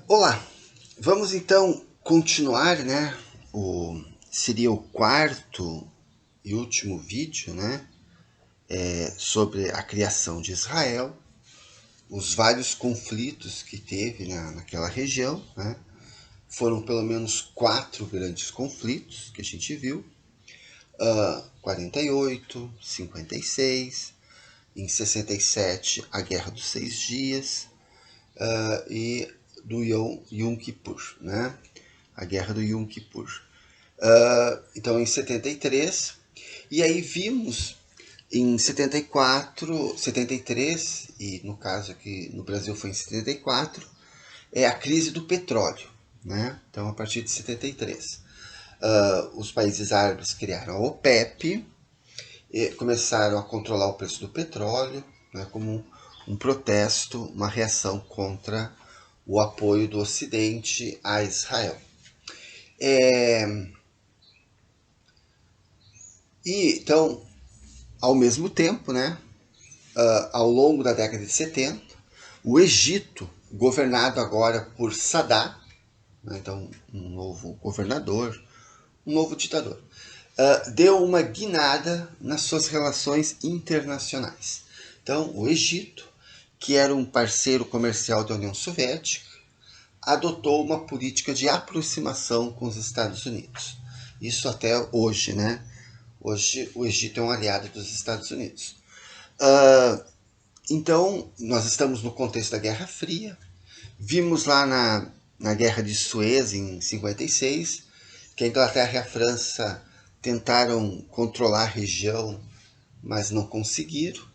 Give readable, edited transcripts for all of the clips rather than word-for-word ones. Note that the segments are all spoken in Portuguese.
Olá, vamos então continuar, né? Seria o quarto e último vídeo, né? Sobre a criação de Israel, os vários conflitos que teve naquela região, né? Foram pelo menos quatro grandes conflitos que a gente viu: 48, 56, em 67 a Guerra dos Seis Dias, e do Yom Kippur, né? A Guerra do Yom Kippur. Então, em 73, e aí vimos em 74, 73, e no caso aqui no Brasil foi em 74, é a crise do petróleo, né? Então, a partir de 73, os países árabes criaram a OPEP e começaram a controlar o preço do petróleo, né, como um protesto, uma reação contra o apoio do Ocidente a Israel. E então, ao mesmo tempo, né, ao longo da década de 70, o Egito, governado agora por Saddam, né, então um novo governador, um novo ditador, deu uma guinada nas suas relações internacionais. Então, o Egito, que era um parceiro comercial da União Soviética, adotou uma política de aproximação com os Estados Unidos. Isso até hoje, né? Hoje o Egito é um aliado dos Estados Unidos. Então, nós estamos no contexto da Guerra Fria. Vimos lá na Guerra de Suez, em 56, que a Inglaterra e a França tentaram controlar a região, mas não conseguiram,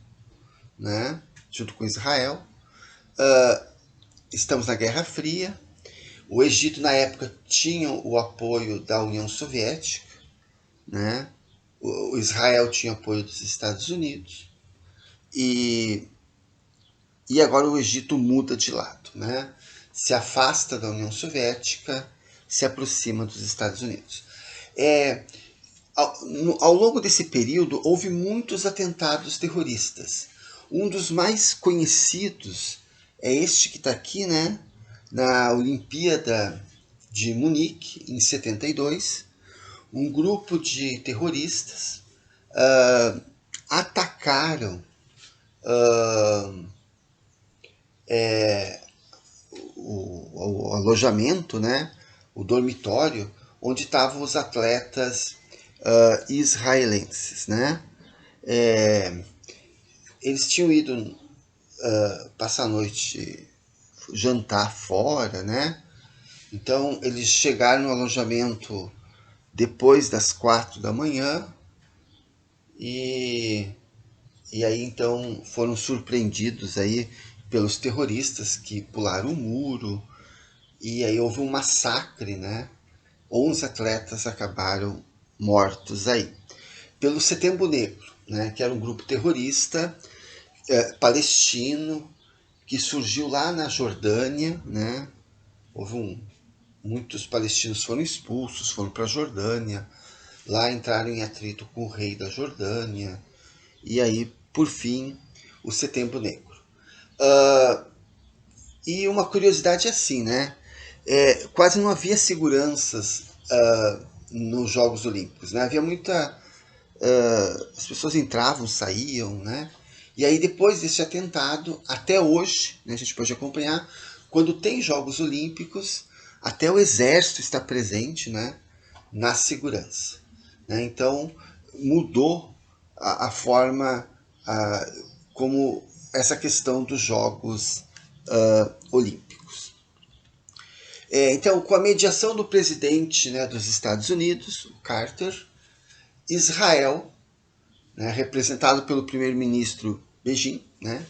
né? Junto com Israel. Estamos na Guerra Fria. O Egito, na época, tinha o apoio da União Soviética, né? O Israel tinha apoio dos Estados Unidos. E agora o Egito muda de lado, né? Se afasta da União Soviética, se aproxima dos Estados Unidos. Ao longo desse período, houve muitos atentados terroristas. Um dos mais conhecidos é este que está aqui, né? Na Olimpíada de Munique, em 72, um grupo de terroristas atacaram o alojamento, né? O dormitório onde estavam os atletas israelenses, né? Eles tinham ido passar a noite, jantar fora, né? Então eles chegaram no alojamento depois das 4 da manhã e, e aí então foram surpreendidos aí pelos terroristas que pularam o muro e aí houve um massacre, né? 11 atletas acabaram mortos aí. Pelo Setembro Negro, né? Que era um grupo terrorista palestino que surgiu lá na Jordânia, né? Muitos palestinos foram expulsos, foram para a Jordânia, lá entraram em atrito com o rei da Jordânia, e aí, por fim, o Setembro Negro. E uma curiosidade é assim, né? Quase não havia seguranças nos Jogos Olímpicos, né? Havia muita... as pessoas entravam, saíam, né? E aí depois desse atentado, até hoje, né, a gente pode acompanhar, quando tem Jogos Olímpicos, até o exército está presente, né, na segurança, né? Então mudou a forma como essa questão dos Jogos Olímpicos. Então, com a mediação do presidente, né, dos Estados Unidos, o Carter, Israel, né, representado pelo primeiro-ministro Begin, né,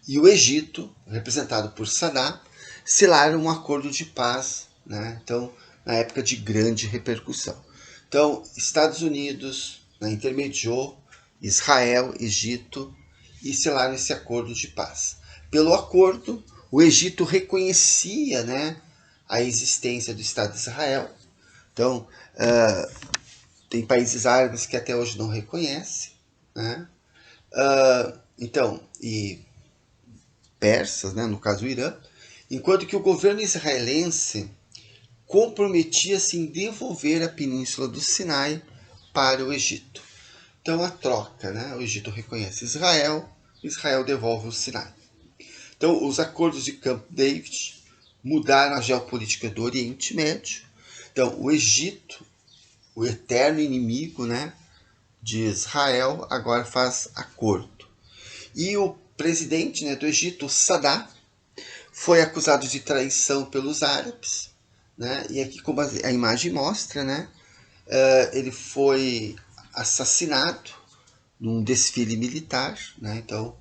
e o Egito, representado por Saddam, selaram um acordo de paz, né, então, na época de grande repercussão. Então, Estados Unidos, né, intermediou Israel, Egito, e selaram esse acordo de paz. Pelo acordo, o Egito reconhecia, né, a existência do Estado de Israel. Então, tem países árabes que até hoje não reconhecem, né? Então, e persas, né, no caso o Irã, enquanto que o governo israelense comprometia-se em devolver a península do Sinai para o Egito. Então a troca, né? O Egito reconhece Israel, Israel devolve o Sinai. Então os acordos de Camp David mudaram a geopolítica do Oriente Médio. Então o Egito, o eterno inimigo, né, de Israel, agora faz acordo. E o presidente, né, do Egito, Saddam, foi acusado de traição pelos árabes, né? E aqui, como a imagem mostra, né, ele foi assassinado num desfile militar, né? Então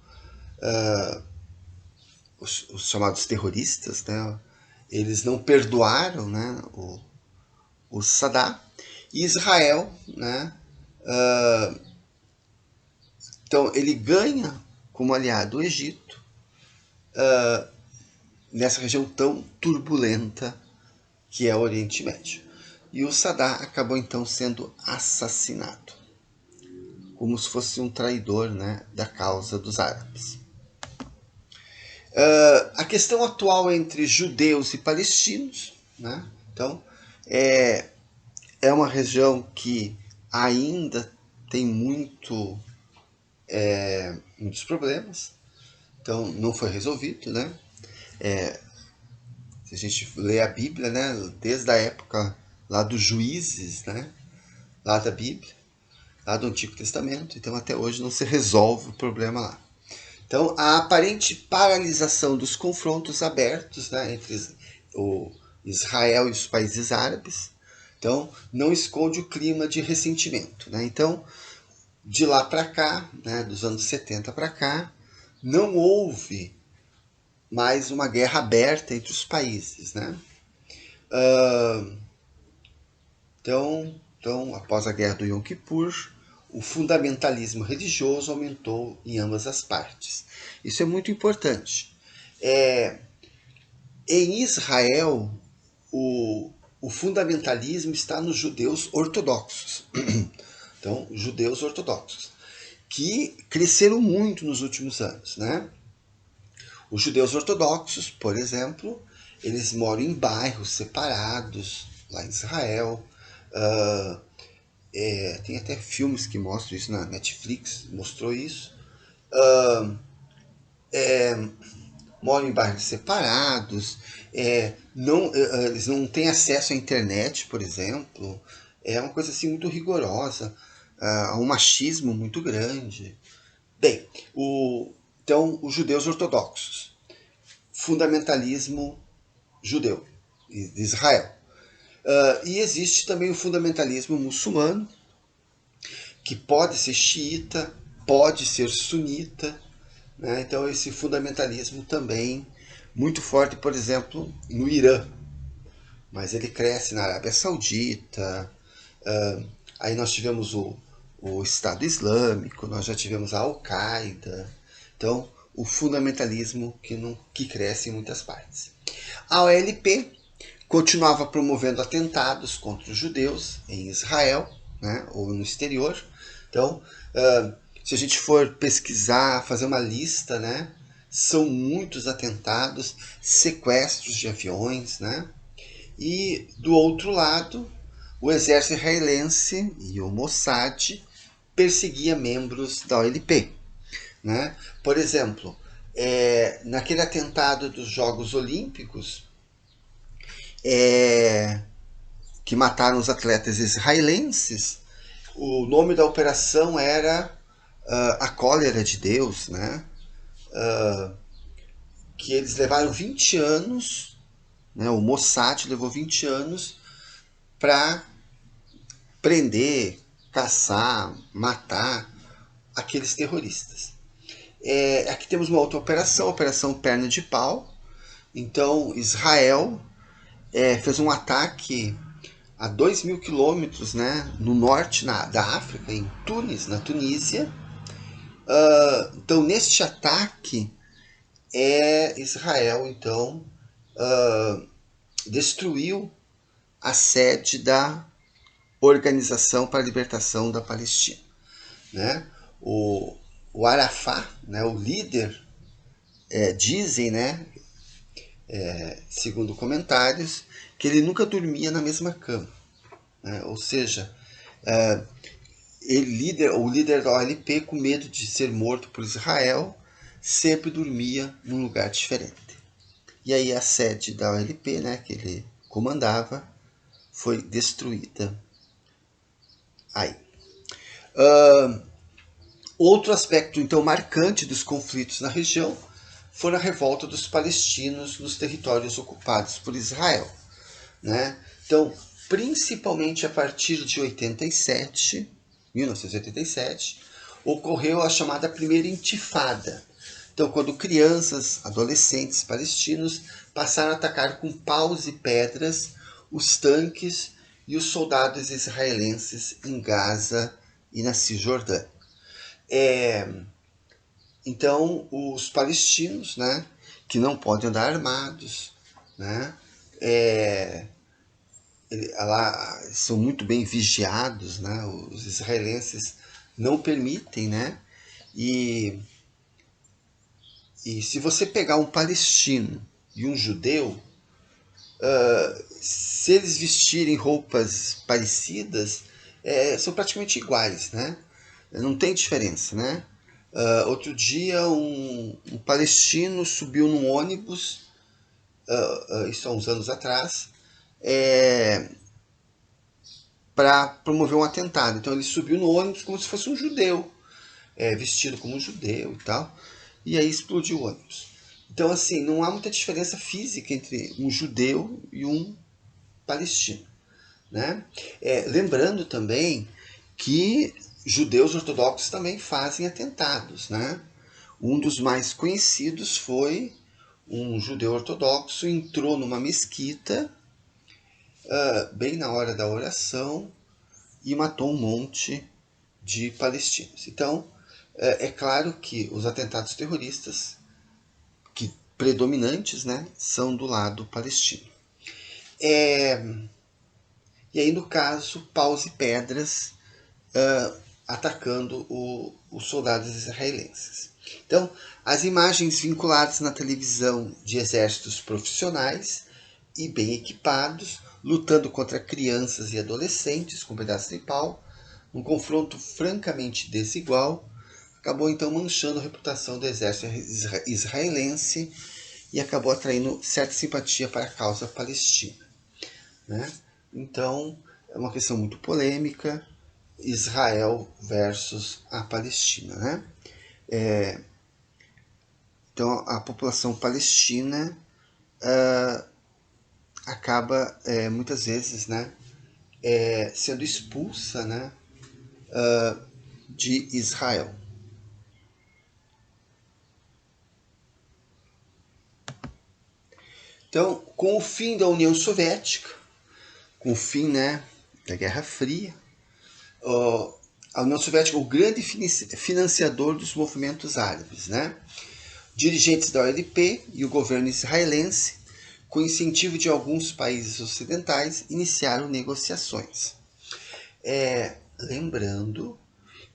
os chamados terroristas, né, eles não perdoaram, né, o Saddam. E Israel, né, então ele ganha como aliado o Egito nessa região tão turbulenta que é o Oriente Médio. E o Saddam acabou então sendo assassinado, como se fosse um traidor, né, da causa dos árabes. A questão atual entre judeus e palestinos, né, então é uma região que ainda tem muitos problemas, então não foi resolvido, né? Se a gente lê a Bíblia, né, desde a época lá dos juízes, né, lá da Bíblia, lá do Antigo Testamento, então até hoje não se resolve o problema lá. Então a aparente paralisação dos confrontos abertos, né, entre o Israel e os países árabes, então não esconde o clima de ressentimento, né? Então de lá para cá, né, dos anos 70 para cá, não houve mais uma guerra aberta entre os países, né? Então, após a guerra do Yom Kippur, o fundamentalismo religioso aumentou em ambas as partes. Isso é muito importante. Em Israel, o fundamentalismo está nos judeus ortodoxos. Então, judeus ortodoxos, que cresceram muito nos últimos anos, né? Os judeus ortodoxos, por exemplo, eles moram em bairros separados, lá em Israel. Tem até filmes que mostram isso, na Netflix mostrou isso. Moram em bairros separados, eles não têm acesso à internet, por exemplo. É uma coisa assim muito rigorosa, há um machismo muito grande. Bem, então os judeus ortodoxos, fundamentalismo judeu de Israel. E existe também o fundamentalismo muçulmano, que pode ser xiita, pode ser sunita, né? Então esse fundamentalismo também muito forte, por exemplo, no Irã, mas ele cresce na Arábia Saudita. Aí nós tivemos o Estado Islâmico, nós já tivemos a Al-Qaeda. Então o fundamentalismo que cresce em muitas partes. A OLP continuava promovendo atentados contra os judeus em Israel, né, ou no exterior. Então, se a gente for pesquisar, fazer uma lista, né, são muitos atentados, sequestros de aviões, né? E do outro lado, o exército israelense e o Mossad perseguia membros da OLP, né? Por exemplo, naquele atentado dos Jogos Olímpicos, que mataram os atletas israelenses, o nome da operação era a cólera de Deus, né? Que eles levaram 20 anos, né? O Mossad levou 20 anos para prender, caçar, matar aqueles terroristas. Aqui temos uma outra operação, a Operação Perna de Pau. Então Israel fez um ataque a 2.000 quilômetros, né, no norte da África, em Tunis, na Tunísia. Então, neste ataque, Israel então destruiu a sede da Organização para a Libertação da Palestina, né? O Arafat, né, o líder, dizem, né, segundo comentários, que ele nunca dormia na mesma cama, né? Ou seja, o líder da OLP, com medo de ser morto por Israel, sempre dormia num lugar diferente. E aí a sede da OLP, né, que ele comandava, foi destruída aí. Outro aspecto, então, marcante dos conflitos na região foi a revolta dos palestinos nos territórios ocupados por Israel, né? Então, principalmente a partir de 1987, ocorreu a chamada primeira intifada. Então, quando crianças, adolescentes palestinos passaram a atacar com paus e pedras os tanques e os soldados israelenses em Gaza e na Cisjordânia. Então, os palestinos, né, que não podem andar armados, né, lá são muito bem vigiados, né, os israelenses não permitem, né, e se você pegar um palestino e um judeu, se eles vestirem roupas parecidas, são praticamente iguais, né? Não tem diferença, né? Outro dia um palestino subiu num ônibus, isso há uns anos atrás, para promover um atentado. Então ele subiu no ônibus como se fosse um judeu, vestido como um judeu e tal, e aí explodiu o ônibus. Então, assim, não há muita diferença física entre um judeu e um palestino, né? Lembrando também que judeus ortodoxos também fazem atentados, né? Um dos mais conhecidos foi um judeu ortodoxo entrou numa mesquita bem na hora da oração e matou um monte de palestinos. Então, é claro que os atentados terroristas que predominantes, né, são do lado palestino. E aí, no caso, paus e pedras atacando os soldados israelenses. Então, as imagens vinculadas na televisão de exércitos profissionais e bem equipados, lutando contra crianças e adolescentes com pedaços de pau, um confronto francamente desigual, acabou então manchando a reputação do exército israelense e acabou atraindo certa simpatia para a causa palestina, né? Então, é uma questão muito polêmica, Israel versus a Palestina, né? Então, a população palestina acaba muitas vezes, né, sendo expulsa, né, de Israel. Então, com o fim da União Soviética, com o fim, né, da Guerra Fria, a União Soviética, o grande financiador dos movimentos árabes, né? Dirigentes da OLP e o governo israelense, com incentivo de alguns países ocidentais, iniciaram negociações. Lembrando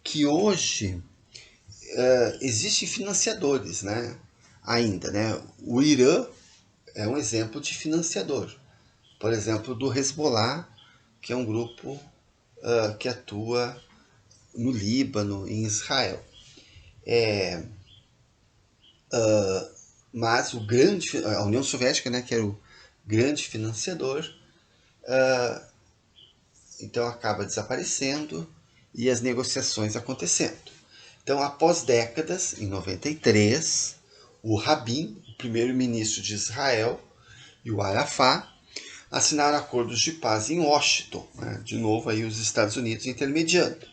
que hoje existem financiadores, né? Ainda, né? O Irã é um exemplo de financiador. Por exemplo, do Hezbollah, que é um grupo que atua no Líbano, em Israel. Mas a União Soviética, né, que era o grande financiador, então acaba desaparecendo e as negociações acontecendo. Então, após décadas, em 93, o Rabin, o primeiro-ministro de Israel, e o Arafat assinaram acordos de paz em Washington, né? De novo aí os Estados Unidos intermediando.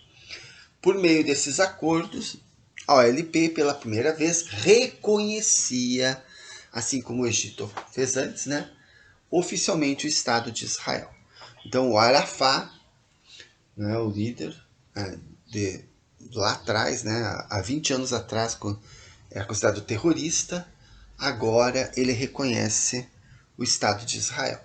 Por meio desses acordos, a OLP pela primeira vez reconhecia, assim como o Egito fez antes, né, oficialmente o Estado de Israel. Então o Arafat, né, o líder lá atrás, né, há 20 anos atrás, era considerado terrorista, agora ele reconhece o Estado de Israel.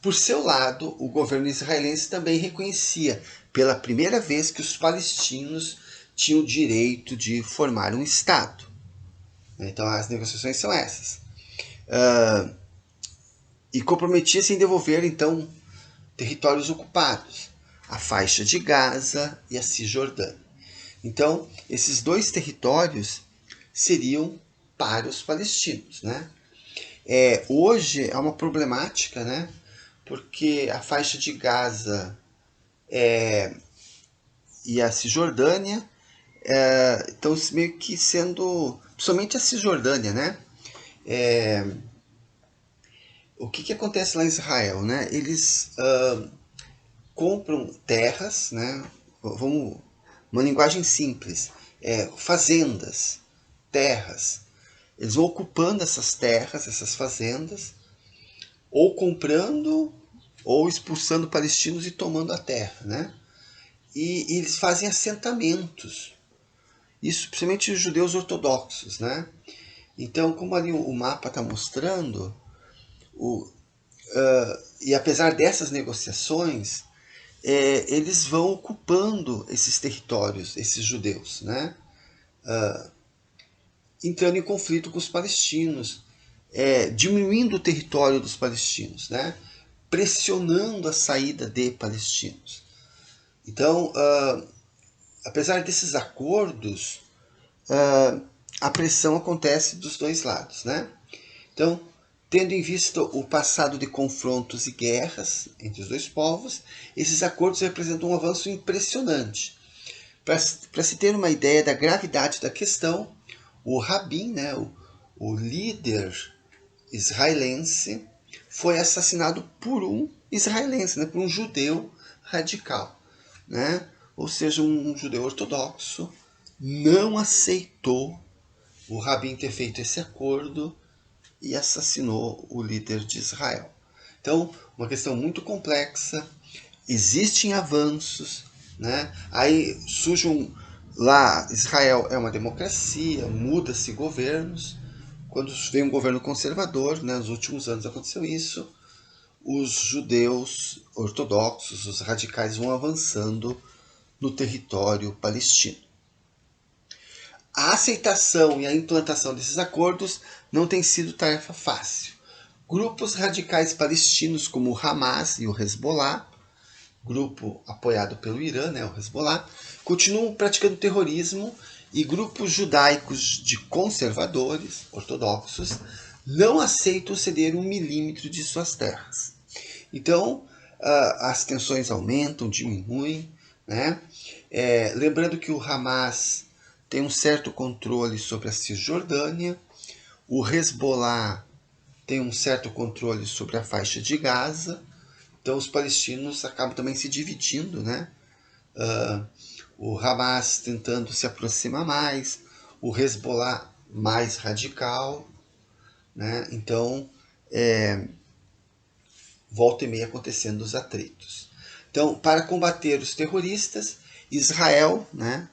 Por seu lado, o governo israelense também reconhecia pela primeira vez que os palestinos tinham o direito de formar um Estado. Então as negociações são essas. e comprometia-se em devolver, então, territórios ocupados, a faixa de Gaza e a Cisjordânia. Então, esses dois territórios seriam para os palestinos, né? Hoje é uma problemática, né? Porque a faixa de Gaza e a Cisjordânia estão meio que sendo, principalmente a Cisjordânia, né? O que acontece lá em Israel, né? Eles compram terras, né? Vamos, uma linguagem simples, fazendas, terras. Eles vão ocupando essas terras, essas fazendas, ou comprando ou expulsando palestinos e tomando a terra, né? E eles fazem assentamentos. Isso principalmente os judeus ortodoxos, né? Então, como ali o mapa está mostrando, e apesar dessas negociações, eles vão ocupando esses territórios, esses judeus, né? Entrando em conflito com os palestinos, diminuindo o território dos palestinos, né? Pressionando a saída de palestinos. Então, apesar desses acordos, a pressão acontece dos dois lados, né? Então, tendo em vista o passado de confrontos e guerras entre os dois povos, esses acordos representam um avanço impressionante. Para se ter uma ideia da gravidade da questão, o Rabin, né, o líder israelense, foi assassinado por um israelense, né, por um judeu radical, né? Ou seja, um judeu ortodoxo não aceitou o Rabin ter feito esse acordo e assassinou o líder de Israel. Então, uma questão muito complexa, existem avanços, né? Aí surge lá, Israel é uma democracia, muda-se governos. Quando vem um governo conservador, né, nos últimos anos aconteceu isso, os judeus ortodoxos, os radicais vão avançando no território palestino. A aceitação e a implantação desses acordos não tem sido tarefa fácil. Grupos radicais palestinos como o Hamas e o Hezbollah, grupo apoiado pelo Irã, né, o Hezbollah, continuam praticando terrorismo, e grupos judaicos de conservadores, ortodoxos, não aceitam ceder 1 milímetro de suas terras. Então, as tensões aumentam, diminuem, né? Lembrando que o Hamas tem um certo controle sobre a Cisjordânia, o Hezbollah tem um certo controle sobre a faixa de Gaza, então os palestinos acabam também se dividindo, né? O Hamas tentando se aproximar mais, o Hezbollah mais radical, né? Então, volta e meia acontecendo os atritos. Então, para combater os terroristas, Israel, né,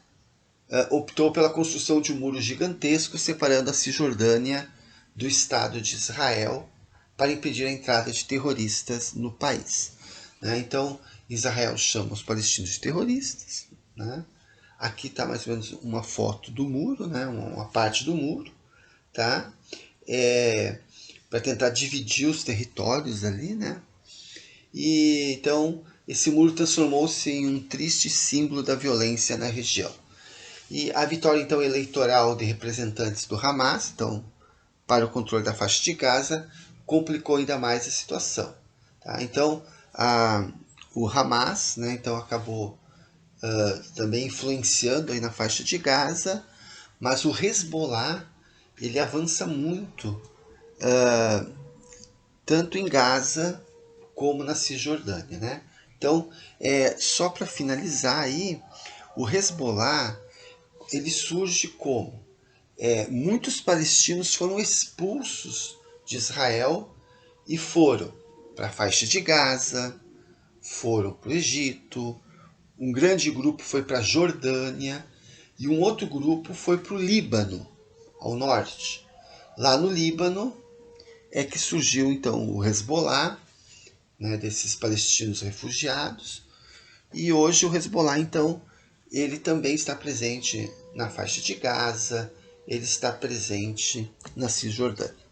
optou pela construção de um muro gigantesco separando a Cisjordânia do Estado de Israel para impedir a entrada de terroristas no país. Né? Então, Israel chama os palestinos de terroristas. Né? Aqui está mais ou menos uma foto do muro, né? Uma parte do muro, tá? Para tentar dividir os territórios ali, né? E então esse muro transformou-se em um triste símbolo da violência na região. E a vitória então eleitoral de representantes do Hamas, então para o controle da faixa de Gaza, complicou ainda mais a situação. Tá? Então o Hamas, né, então acabou também influenciando aí na faixa de Gaza, mas o Hezbollah ele avança muito, tanto em Gaza como na Cisjordânia, né? Então, só para finalizar aí, o Hezbollah ele surge como muitos palestinos foram expulsos de Israel e foram para a faixa de Gaza, foram para o Egito, um grande grupo foi para a Jordânia e um outro grupo foi para o Líbano, ao norte. Lá no Líbano é que surgiu então o Hezbollah, né, desses palestinos refugiados, e hoje o Hezbollah então ele também está presente na faixa de Gaza, ele está presente na Cisjordânia.